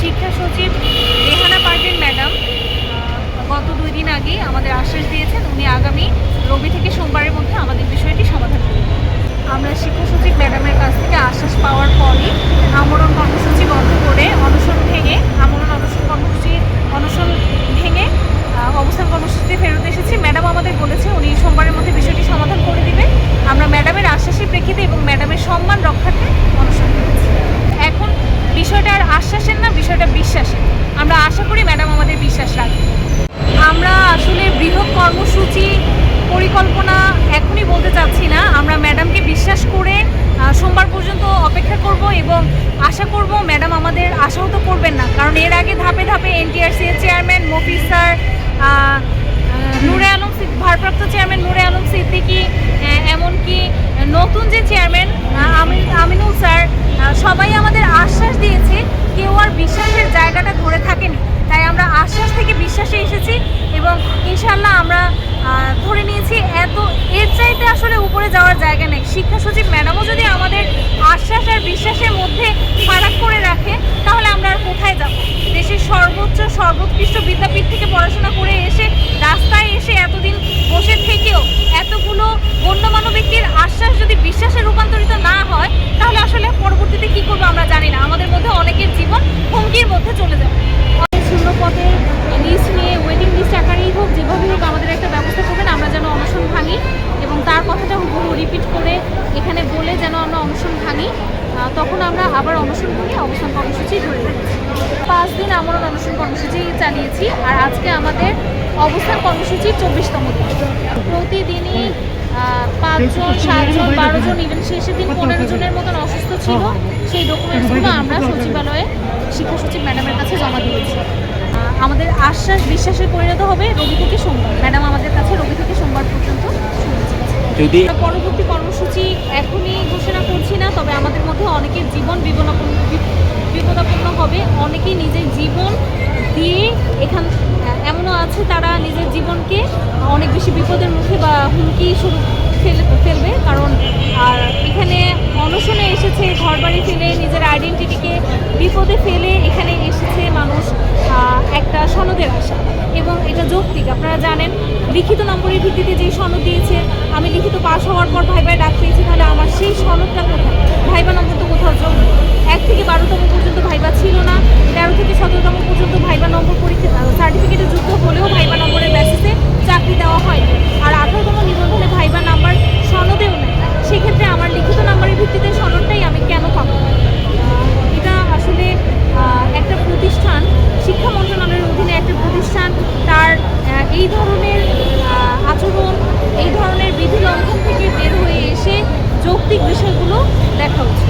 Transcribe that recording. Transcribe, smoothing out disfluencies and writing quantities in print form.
শিক্ষা সচিব রেহানা পারভিন ম্যাডাম গত 2 দিন আগে আমাদের আশ্বাস দিয়েছেন উনি আগামী রবি থেকে সোমবারের মধ্যে আমাদের বিষয়টি সমাধান করবেন। আমরা শিক্ষা সচিব ম্যাডামের কাছ থেকে আশ্বাস পাওয়ার পরই আমরণ কর্মসূচি বন্ধ করে অনশন ভেঙে অবস্থান কর্মসূচিতে ফেরত এসেছি। ম্যাডাম আমাদের বলেছে উনি সোমবারের মধ্যে বিষয়টি সমাধান করে দিবে। আমরা ম্যাডামের আশ্বাসের প্রেক্ষিতে এবং ম্যাডামের সম্মান রক্ষার্থে অনশন করেছি। এখন বিষয়টা আর আশ্বাসের না, বিষয়টা বিশ্বাসের। আমরা আশা করি ম্যাডাম আমাদের বিশ্বাস রাখবে। আমরা আসলে বৃহৎ কর্মসূচি পরিকল্পনা এখনই বলতে চাচ্ছি না। আমরা ম্যাডামকে বিশ্বাস করে সোমবার পর্যন্ত অপেক্ষা করব এবং আশা করব ম্যাডাম আমাদের আশাহত করবেন না। কারণ এর আগে ধাপে ধাপে NTRC এর চেয়ারম্যান মফিজ স্যার, ভারপ্রাপ্ত চেয়ারম্যান নূরে আলম সিদ্দিকী, এমনকি নতুন যে চেয়ারম্যান আমিনুল স্যার, সবাই আমাদের আশ্বাস দিয়েছে, কেউ আর বিশ্বাসের জায়গাটা ধরে থাকেনি। তাই আমরা আশ্বাস থেকে বিশ্বাসে এসেছি এবং ইনশাল্লাহ আমরা ধরে নিয়েছি এর চাইতে আসলে উপরে যাওয়ার জায়গা নেই। শিক্ষা সচিব ম্যাডামও যদি আমাদের আশ্বাস আর বিশ্বাসের মধ্যে ফারাক করে রাখে তাহলে আমরা আর কোথায় যাব? দেশের সর্বোৎকৃষ্ট বিদ্যাপীঠ থেকে পড়াশোনা করে এসে রাস্তায় এসে এতদিন বসে থেকেও এতগুলো গণ্যমান্য ব্যক্তির আশ্বাস যদি বিশ্বাসে রূপান্তরিত না হয় তাহলে আসলে পরবর্তীতে কী করবো আমরা জানি না। আমাদের মধ্যে অনেকের জীবন হুমকির মধ্যে চলে যাবে। শূন্য পদের লিস্ট নিয়ে ওয়েটিং লিস্ট আকারেই হোক, যেভাবেই হোক আমাদের একটা ব্যবস্থা করবেন আমরা যেন অনশন ভাঙি এবং তার কথাটা হুবহু রিপিট করে এখানে বলে যেন আমরা অনশন ভাঙি। তখন আমরা আবার অনশন ভাঙি অবস্থান কর্মসূচি ধরে রেখেছি। 5 দিন আমরা অনশন কর্মসূচি চালিয়েছি আর আজকে আমাদের অবস্থান কর্মসূচি 24তম দিন। প্রতিদিনই 5 জন, 7 জন, 12 জন, ইভেন শেষের দিন 15 জনের মতন অসুস্থ ছিল। সেই ডকুমেন্টসগুলো আমরা সচিবালয়ে শিক্ষা সচিব ম্যাডামের কাছে জমা দিয়েছি। আমাদের আশ্বাস বিশ্বাসে পরিণত হবে রবি থেকে সোমবার। ম্যাডাম আমাদের কাছে রবি থেকে সোমবার পর্যন্ত যদি পরবর্তী কর্মসূচি এখনই ঘোষণা করছি না, তবে আমাদের মধ্যে অনেকের জীবন বিপদাপন্ন হবে। অনেকেই নিজের জীবন দিয়ে এমনও আছে তারা নিজের জীবনকে অনেক বেশি বিপদের মুখে বা হুমকি স্বরূপ ফেলবে। কারণ আর এখানে অনশনে এসেছে ঘরবাড়ি ফেলে, নিজের আইডেন্টিটিকে বিপদে ফেলে এখানে এসেছে মানুষ একটা সনদের আশা এবং এটা যৌক্তিক। আপনারা জানেন লিখিত নম্বরের ভিত্তিতে যেই সনদ দিয়েছে, আমি লিখিত পাস হওয়ার পর ভাইবায় ডাক পেয়েছি, তাহলে আমার সেই সনদটা কোথায়? ভাইবা নম্বর তো কোথাও যোগ নেই। 1 থেকে 12তম পর্যন্ত ভাইবা ছিল না, 13 থেকে 17তম পর্যন্ত ভাইবা নম্বর পরীক্ষা সার্টিফিকেটে যুক্ত হলেও ভাইবা নম্বরের বেসিসে চাকরি দেওয়া হয় আর 18তম নিবন্ধনে ভাইবা নাম্বার সনদেও নেই। সেক্ষেত্রে আমার লিখিত নাম্বারের ভিত্তিতে সনদটাই আমি কেন পাবো? এটা আসলে একটা প্রতিষ্ঠান, শিক্ষা মন্ত্রণালয়ের অধীনে একটা প্রতিষ্ঠান, তার এই ধরনের আচরণ, এই ধরনের বিধি লঙ্ঘন থেকে বের হয়ে এসে যৌক্তিক বিষয়গুলো দেখা উচিত।